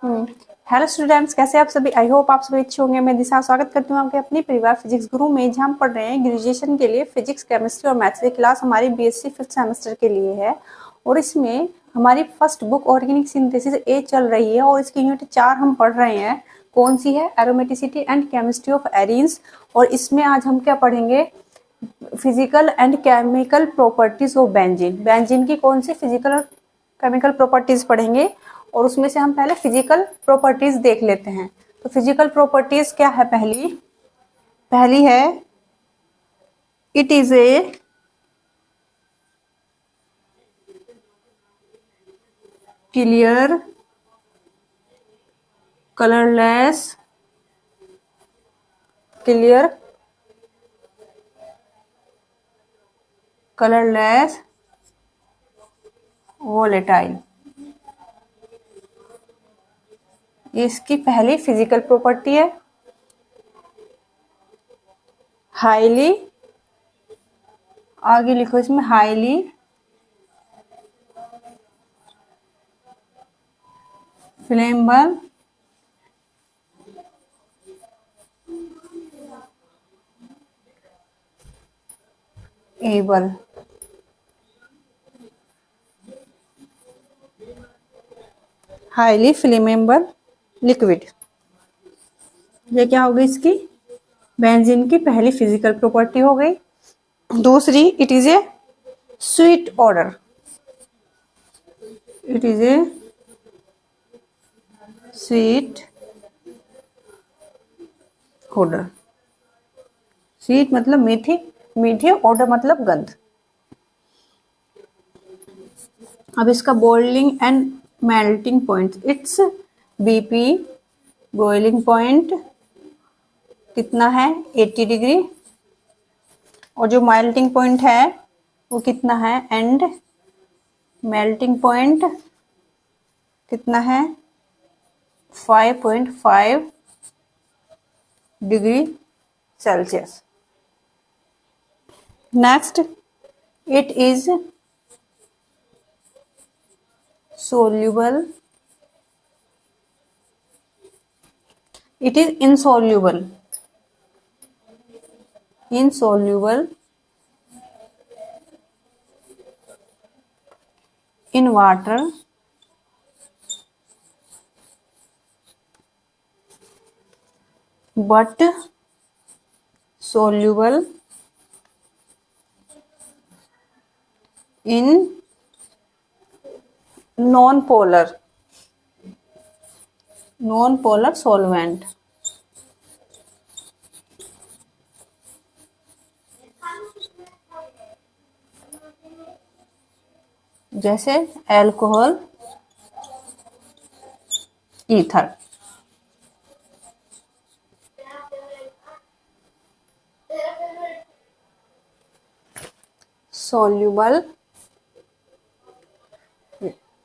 Hello students, कैसे आप सभी। आई होप आप सभी अच्छे होंगे। मैं दिशा स्वागत करती हूँ आपके अपनी परिवार फिजिक्स गुरु में, जहाँ हम पढ़ रहे हैं ग्रेजुएशन के लिए फिजिक्स, केमिस्ट्री और मैथ्स की क्लास हमारी बीएससी फिफ्थ सेमेस्टर के लिए है। और इसमें हमारी फर्स्ट बुक ऑर्गेनिक सिंथेसिस ए चल रही है और इसकी यूनिट 4 हम पढ़ रहे हैं। कौन सी है? Aromaticity and chemistry of arenes. और इसमें आज हम क्या पढ़ेंगे? Physical and chemical properties of benzene. Benzene की कौन सी फिजिकल और केमिकल प्रॉपर्टीज पढ़ेंगे और उसमें से हम पहले फिजिकल प्रॉपर्टीज देख लेते हैं। तो फिजिकल प्रॉपर्टीज क्या है? पहली है it is a clear colourless volatile. इसकी पहली फिजिकल प्रॉपर्टी है। हाईली, आगे लिखो इसमें, highly flammable able. Highly flammable liquid, ये क्या हो गई? इसकी बेंजीन की पहली फिजिकल प्रॉपर्टी हो गई। दूसरी, it is a sweet order. It is a sweet order. Sweet मतलब मीठी, मीठी, ऑर्डर मतलब गंध। अब इसका boiling and melting point, it's BP boiling point कितना है? 80 डिग्री। और जो मेल्टिंग पॉइंट है वो कितना है? एंड मेल्टिंग पॉइंट कितना है? 5.5 degree Celsius. Next, it is soluble, it is insoluble in water but soluble in non-polar solvent। जैसे अल्कोहल, ईथर। सोल्यूबल,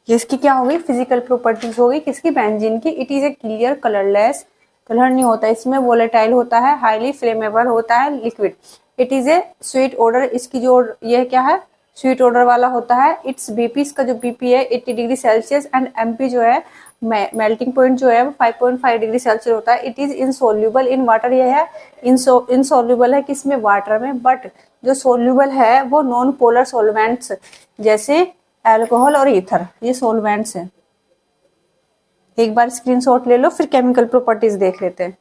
जिसकी क्या होगी? फिजिकल प्रॉपर्टीज होगी किसकी? बेंजीन की। It is a clear colourless, colour नहीं होता इसमें, वोलेटाइल होता है, हाईली फ्लेमेबल होता है, liquid. It is a sweet order, इसकी जो ये क्या है? स्वीट ऑर्डर वाला होता है। इट्स बीपी, इसका जो बीपी है 80 डिग्री सेल्सियस, एंड एमपी जो है मेल्टिंग पॉइंट जो है वो 5.5 डिग्री सेल्सियस होता है। It is insoluble in water, ये है इनसोल्यूबल है किसमें? वाटर में। बट जो सोल्यूबल है वो नॉन पोलर सॉल्वेंट्स जैसे अल्कोहल और ईथर, ये सॉल्वेंट्स हैं। एक बार स्क्रीनशॉट ले लो, फिर केमिकल प्रॉपर्टीज देख लेते हैं।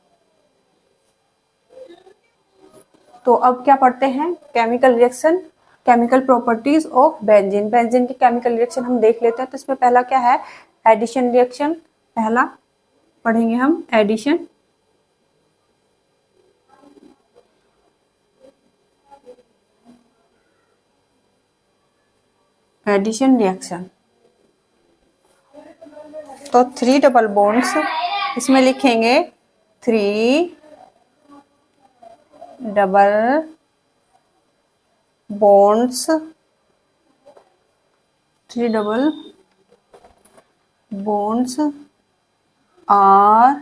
तो अब क्या पढ़ते हैं? Chemical reaction, chemical properties of benzene. Benzene के केमिकल रिएक्शन हम देख लेते हैं। तो इसमें पहला क्या है? Addition reaction. पहला पढ़ेंगे हम एडिशन। एडिशन रिएक्शन, तो 3 डबल बॉन्ड्स, इसमें लिखेंगे 3 double bonds, 3 double bonds are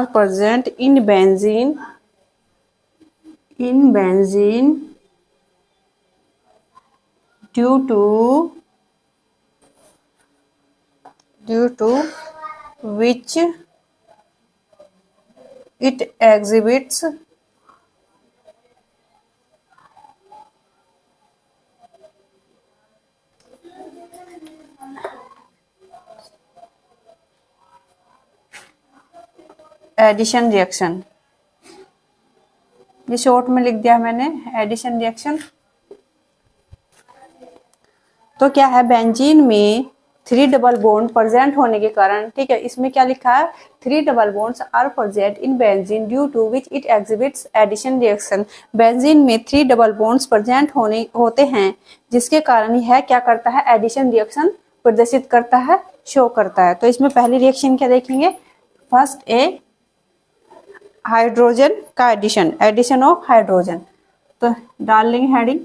present in benzene due to which it exhibits addition reaction. ये शॉर्ट में लिख दिया मैंने एडिशन रिएक्शन। तो क्या है, बेंजीन में 3 डबल बॉन्ड प्रेजेंट होने के कारण, ठीक है, इसमें क्या लिखा है, 3 double bonds are present in benzene due to which it exhibits addition reaction. Benzene में 3 डबल बॉन्ड्स प्रेजेंट होते हैं जिसके कारण यह क्या करता है, एडिशन रिएक्शन प्रदर्शित करता है, शो करता है। तो इसमें पहली रिएक्शन क्या देखेंगे, फर्स्ट ए हाइड्रोजन का एडिशन ऑफ हाइड्रोजन। तो डाल लेंगे heading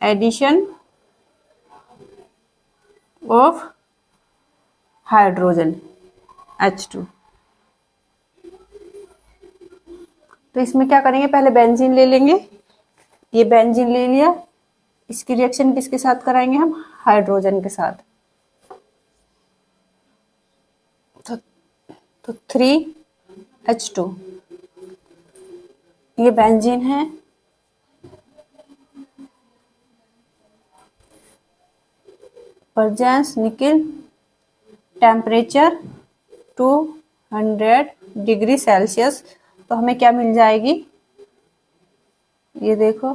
addition of hydrogen H2। तो इसमें क्या करेंगे, पहले बेंजीन ले लेंगे, ये बेंजीन ले लिया, इसकी रिएक्शन किसके साथ कराएंगे हम, हाइड्रोजन के साथ। तो 3H2, ये बेंजीन है, प्रेजेंस निकल टेम्परेचर 200 डिग्री सेल्सियस। तो हमें क्या मिल जाएगी, ये देखो,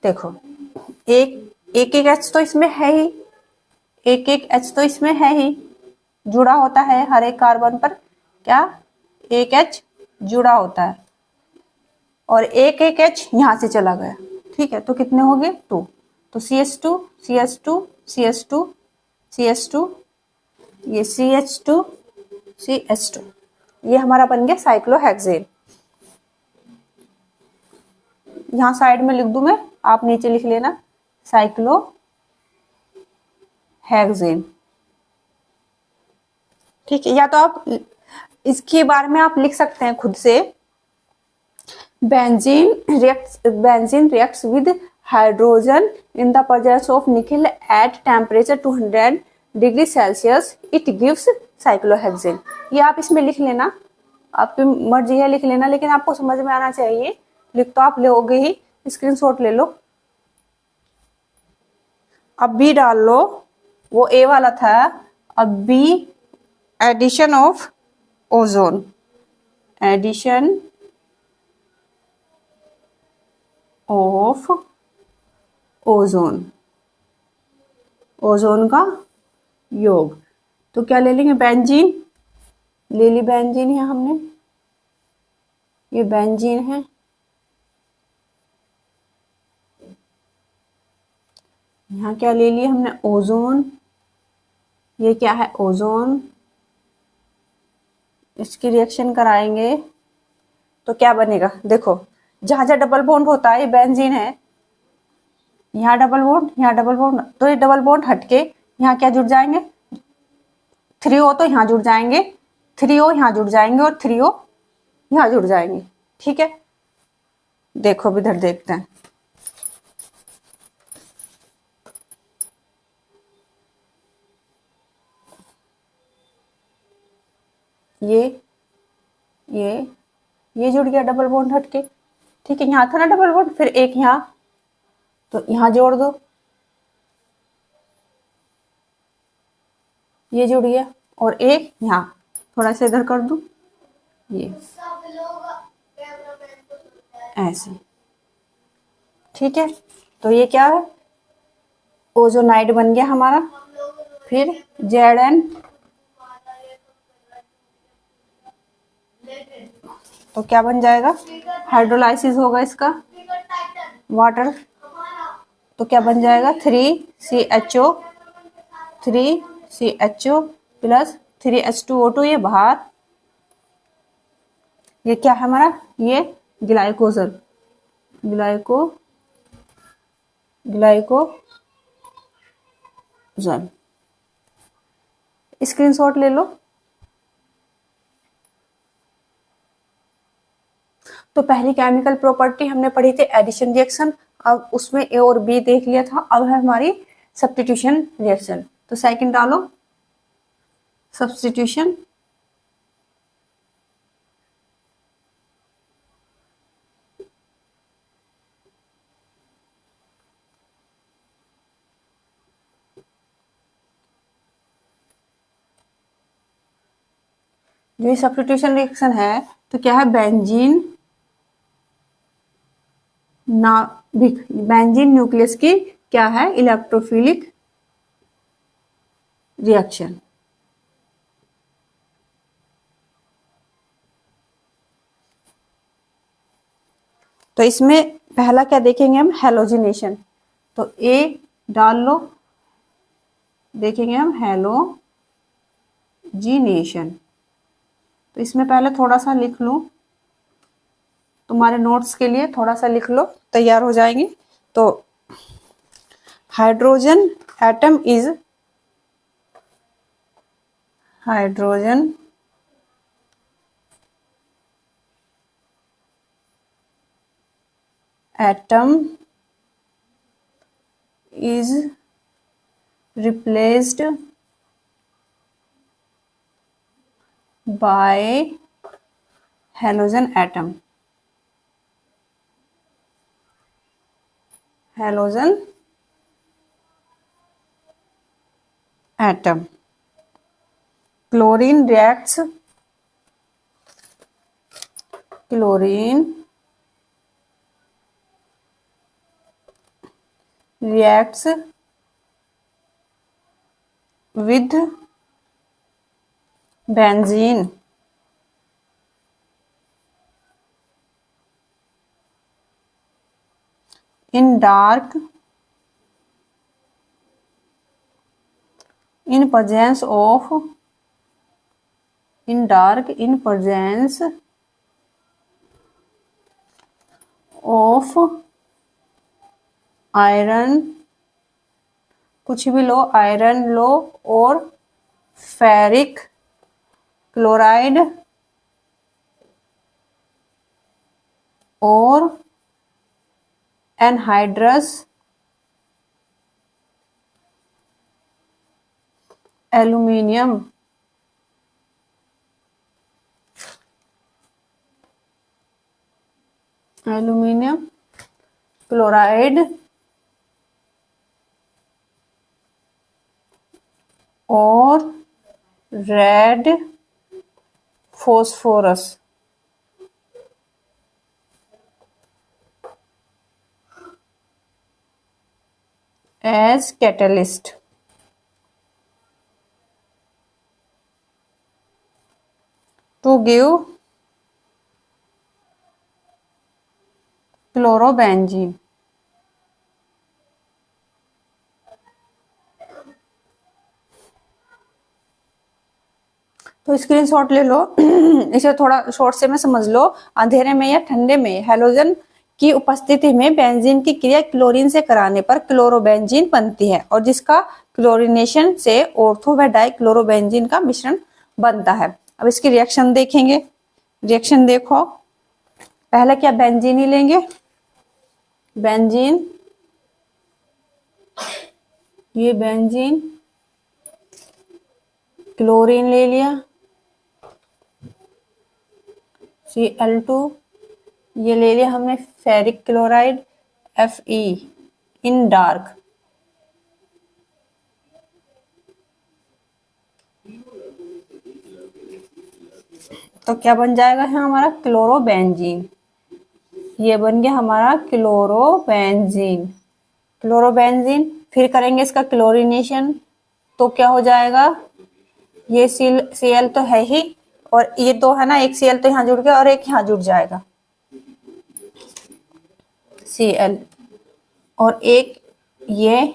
देखो एक H तो इसमें है ही, एक H तो इसमें है ही, जुड़ा होता है हर एक कार्बन पर, क्या एक H जुड़ा होता है, और एक H यहां से चला गया, ठीक है। तो कितने हो गए, 2। तो CH2 CH2 CH2 CH2, ये CH2 CH2, ये हमारा बन गया साइक्लोहेक्सेन। यहां साइड में लिख दूं मैं, आप नीचे लिख लेना साइक्लोहेक्सेन, ठीक है। या तो आप इसके बारे में आप लिख सकते हैं खुद से, benzene reacts with hydrogen in the presence of निकल at temperature 200 degree Celsius, it gives cyclohexane. ये आप इसमें लिख लेना, आपकी मर्जी है लिख लेना, लेकिन आपको समझ में आना चाहिए। लिख तो आप लोगे ही, स्क्रीनशॉट ले लो। अब बी डाल लो, वो ए वाला था, अब B addition of ozone, addition of ozone, ozone का योग। तो क्या ले लेंगे, बेंजीन ले ली, बेंजीन है हमने, ये बेंजीन है, यहाँ क्या ले लिया हमने, ओजोन, ये क्या है, ओजोन, इसकी रिएक्शन कराएंगे तो क्या बनेगा, देखो जहां जहां डबल बॉन्ड होता है, ये बेंजीन है, यहाँ डबल बॉन्ड, यहाँ डबल बॉन्ड, तो ये डबल बॉन्ड हटके यहाँ क्या जुड़ जाएंगे, 3O तो यहाँ जुड़ जाएंगे, 3O यहाँ जुड़ जाएंगे, और 3O यहाँ जुड़ जाएंगे, ठीक है। देखो अब इधर देखते हैं, ये जुड़ गया डबल बॉन्ड हटके, ठीक है। यहाँ था ना डबल बॉन्ड, फिर एक यहाँ, तो यहाँ जोड़ दो, ये जुड़ गया, और एक यहाँ, थोड़ा सा इधर कर दूं, ये ऐसे, ठीक है। तो ये क्या है, ओजोनाइड बन गया हमारा। फिर Zn, तो क्या बन जाएगा, हाइड्रोलाइसिस होगा इसका, वाटर, तो क्या बन जाएगा, 3CHO प्लस 3H2O2, ये बाहर, ये क्या है हमारा, ये ग्लाइकोजन, ग्लाइकोजन, स्क्रीनशॉट ले लो। तो पहली केमिकल प्रॉपर्टी हमने पढ़ी थी एडिशन रिएक्शन, अब उसमें ए और बी देख लिया था, अब है हमारी सब्स्टिट्यूशन रिएक्शन। तो सेकंड डालो सब्स्टिट्यूशन। जो ये सब्स्टिट्यूशन रिएक्शन है तो क्या है, बेंजीन नाभिक, बेंजीन न्यूक्लियस की क्या है, इलेक्ट्रोफिलिक रिएक्शन। तो इसमें पहला क्या देखेंगे हम, हेलोजिनेशन। तो ए डाल लो, देखेंगे हम हेलोजिनेशन। तो इसमें पहले थोड़ा सा लिख लूं, तुम्हारे नोट्स के लिए थोड़ा सा लिख लो, तैयार हो जाएंगे। तो hydrogen atom is, hydrogen atom is replaced by halogen atom, halogen atom। chlorine reacts, chlorine reacts with benzene in dark, in presence of, in dark, in presence of iron, कुछ भी लो, आयरन लो और फेरिक क्लोराइड और anhydrous aluminium, aluminium chloride और red phosphorus as catalyst. To give chlorobenzene. तो screenshot ले लो इसे थोड़ा शॉर्ट से में समझ लो। अंधेरे में या ठंडे में हैलोजन की उपस्थिति में बेंजीन की क्रिया क्लोरीन से कराने पर क्लोरोबेंजीन बनती है और जिसका क्लोरीनेशन से ऑर्थो व डाई क्लोरोबेंजीन का मिश्रण बनता है। अब इसकी रिएक्शन देखेंगे। रिएक्शन देखो, पहले क्या बेंजीन ही लेंगे, बेंजीन, ये बेंजीन, क्लोरीन ले लिया Cl2, ये ले लिया हमने फेरिक क्लोराइड Fe इन डार्क, तो क्या बन जाएगा है हमारा क्लोरोबेंजीन। ये बन गया हमारा क्लोरोबेंजीन। क्लोरोबेंजीन फिर करेंगे इसका क्लोरीनेशन, तो क्या हो जाएगा, ये Cl तो है ही और ये दो है ना, एक Cl तो यहाँ जुड़ गया और एक यहाँ जुड़ जाएगा Cl, और एक ये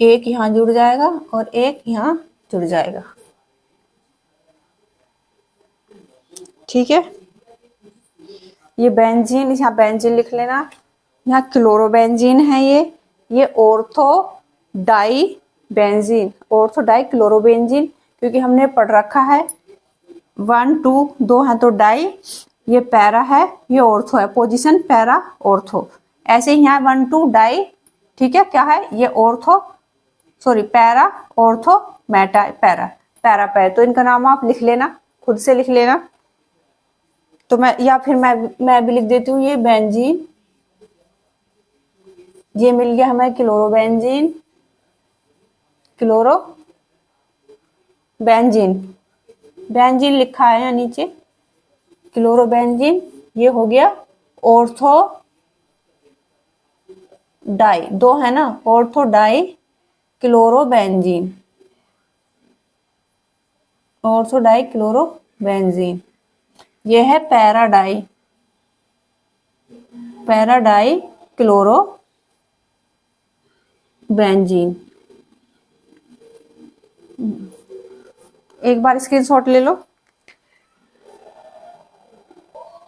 एक यहाँ जुड़ जाएगा और एक यहाँ जुड़ जाएगा। ठीक है, ये बेंजीन, यहाँ बेंजीन लिख लेना, यहाँ क्लोरोबेंजीन है, ये ortho di benzene, ortho di chlorobenzene, क्योंकि हमने पढ़ रखा है 1 2 2 है तो डाई, ये पैरा है, ये ऑर्थो है, पोजीशन पैरा ऑर्थो। ऐसे ही यहाँ 1 2 डाई, ठीक है, क्या है ये ortho, sorry para ortho Meta para, para पैर। तो इनका नाम आप लिख लेना, खुद से लिख लेना। तो मैं या फिर मैं भी लिख देती हूँ, ये बेंजीन, ये मिल गया हमें क्लोरोबेंजीन, क्लोरो बेंजीन, बेंजीन लिखा है यहाँ नीचे, क्लोरोबेंजीन। ये हो गया ऑर्थो डाई, दो है ना, ortho di chlorobenzene, ortho di chlorobenzene. ये है पैराडाई, पैराडाई क्लोरो बेंजीन। एक बार स्क्रीनशॉट ले लो,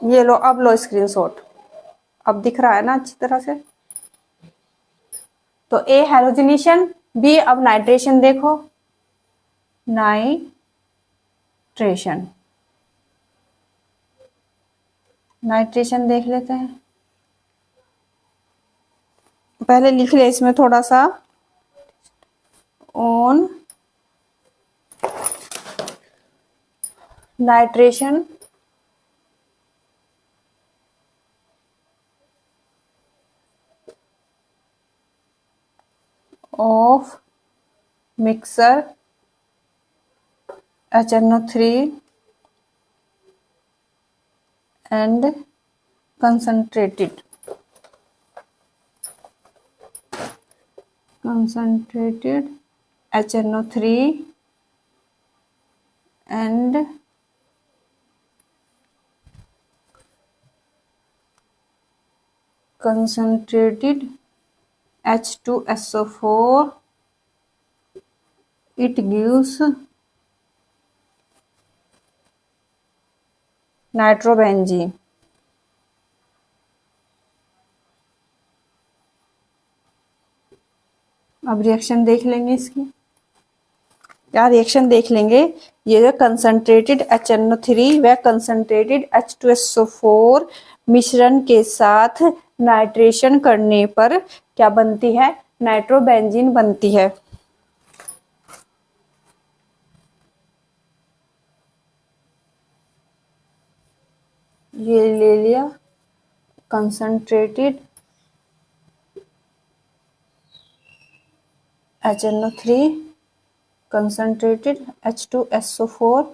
ये लो, अब लो स्क्रीनशॉट, अब दिख रहा है ना अच्छी तरह से। तो ए हैलोजिनेशन, बी अब नाइट्रेशन देखो, नाइट्रेशन, नाइट्रेशन देख लेते हैं। पहले लिख ले इसमें थोड़ा सा, on nitration of mixer HNO3 and concentrated HNO3 and concentrated H2SO4, it gives nitrobenzene. अब रिएक्शन देख लेंगे इसकी, क्या रिएक्शन देख लेंगे। ये जो कंसंट्रेटेड HNO3 व कंसंट्रेटेड H2SO4 मिश्रण के साथ नाइट्रेशन करने पर क्या बनती है, नाइट्रोबेंजीन बनती है। ये ले लिया concentrated HNO3 concentrated H2SO4,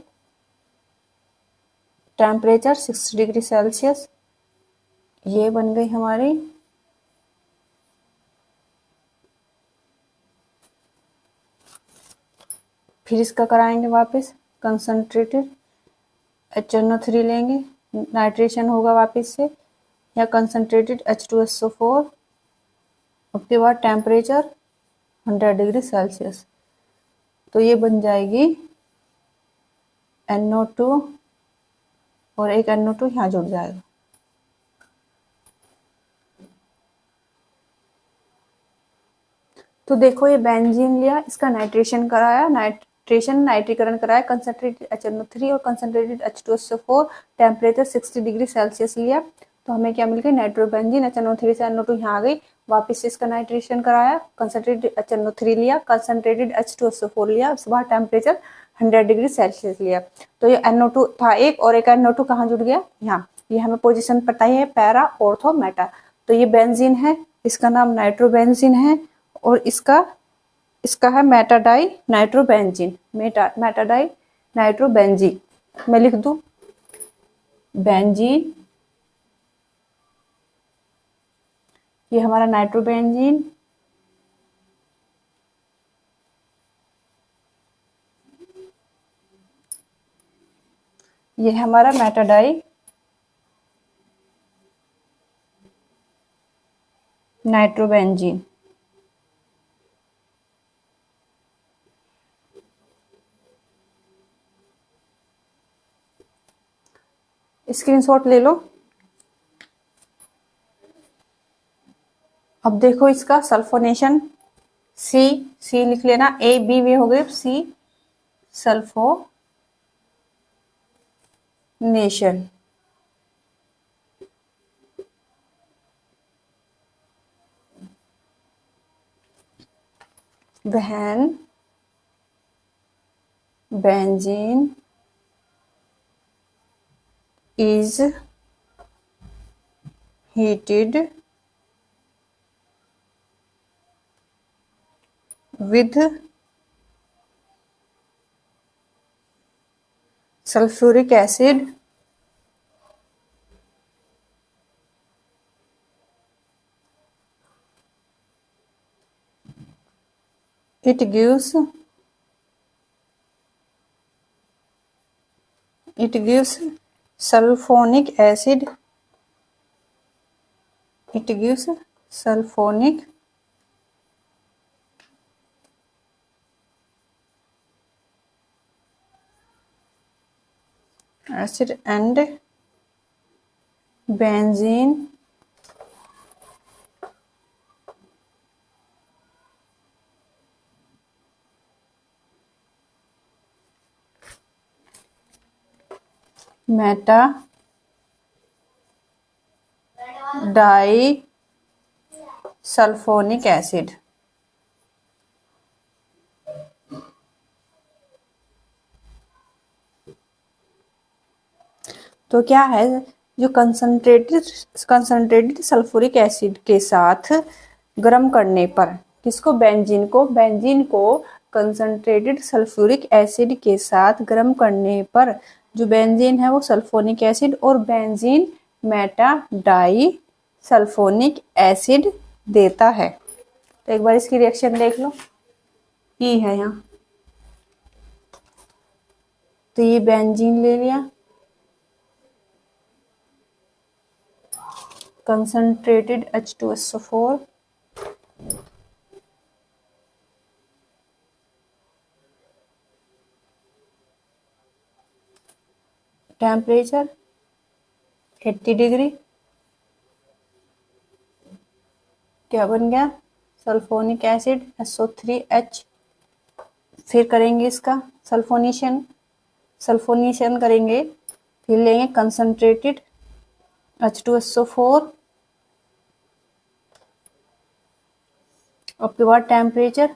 temperature 60 degree Celsius, ये बन गई हमारी फिर इसका कराएंगे वापस, कंसंट्रेटेड HNO3 लेंगे, नाइट्रेशन होगा वापस से, या कंसंट्रेटेड H2SO4, उसके बाद टेम्परेचर 100 डिग्री सेल्सियस। तो ये बन जाएगी NO2 और एक NO2 यहाँ जुड़ जाएगा। तो देखो ये बेंजीन लिया, इसका नाइट्रेशन कराया, नाइट्रीकरण कराया, कंसंट्रेटेड HNO3 और concentrated H2SO4, temperature 60 degree Celsius लिया। तो हमें क्या मिल गई, नाइट्रोबेंजीन। HNO3 से NO2 यहाँ आ गई, वापस से इसका नाइट्रेशन कराया, कंसंट्रेटेड HNO3 लिया, कंसंट्रेटेड H2SO4 लिया, उसके बाद टेम्परेचर 100 डिग्री सेल्सियस लिया। तो ये NO2 था एक, और एक NO2 कहाँ जुड़ गया, यहाँ। ये हमें पोजीशन पता ही है, पैरा ऑर्थो मेटा। तो ये बेंजीन है, इसका नाम नाइट्रोबेंजीन है, और इसका है मेटाडाई नाइट्रोबेंजीन, मेटाडाई नाइट्रोबेंजीन। मैं लिख दूं बेंजीन, ये हमारा नाइट्रोबेंजीन, ये है हमारा मेटाडाई नाइट्रोबेंजीन। स्क्रीनशॉट ले लो। अब देखो इसका सल्फोनेशन, सी लिख लेना, ए बी वे हो गए, सी sulphonation. when benzene is heated with sulfuric acid, it gives sulfonic acid, and benzene meta disulfonic acid। तो क्या है, जो कंसंट्रेटेड सल्फ्यूरिक एसिड के साथ गर्म करने पर, किसको, बेंजीन को कंसंट्रेटेड सल्फ्यूरिक एसिड के साथ गर्म करने पर जो बेंजीन है वो सल्फोनिक एसिड और benzene meta di sulphonic acid देता है। तो एक बार इसकी रिएक्शन देख लो, ई है यहाँ, तो ये बेंजीन ले लिया, concentrated H2SO4, टेम्परेचर 80 डिग्री, क्या बन गया, सल्फोनिक एसिड SO3H। फिर करेंगे इसका सल्फोनेशन करेंगे, फिर लेंगे कंसंट्रेटेड H2SO4, अब के बाद टेम्परेचर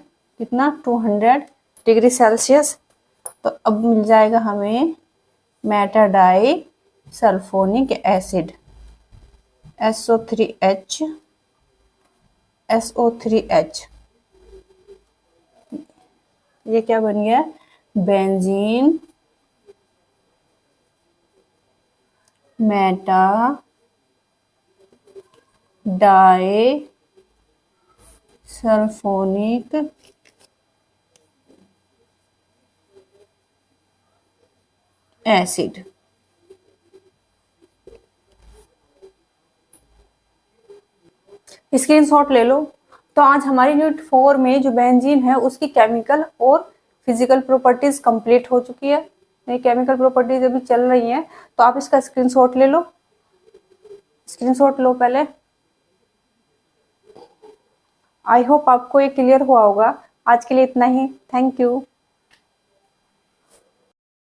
कितना, 200 डिग्री सेल्सियस। तो अब मिल जाएगा हमें मेटाडाई सल्फोनिक एसिड SO3H, ये क्या बन गया, benzene meta di sulphonic acid. Screenshot ले लो। तो आज हमारी यूनिट 4 में जो बेंजीन है उसकी केमिकल और फिजिकल प्रॉपर्टीज कंप्लीट हो चुकी है। ये केमिकल प्रॉपर्टीज अभी चल रही हैं, तो आप इसका स्क्रीनशॉट ले लो, स्क्रीनशॉट लो पहले। आई होप आपको ये क्लियर हुआ होगा। आज के लिए इतना ही, थैंक यू।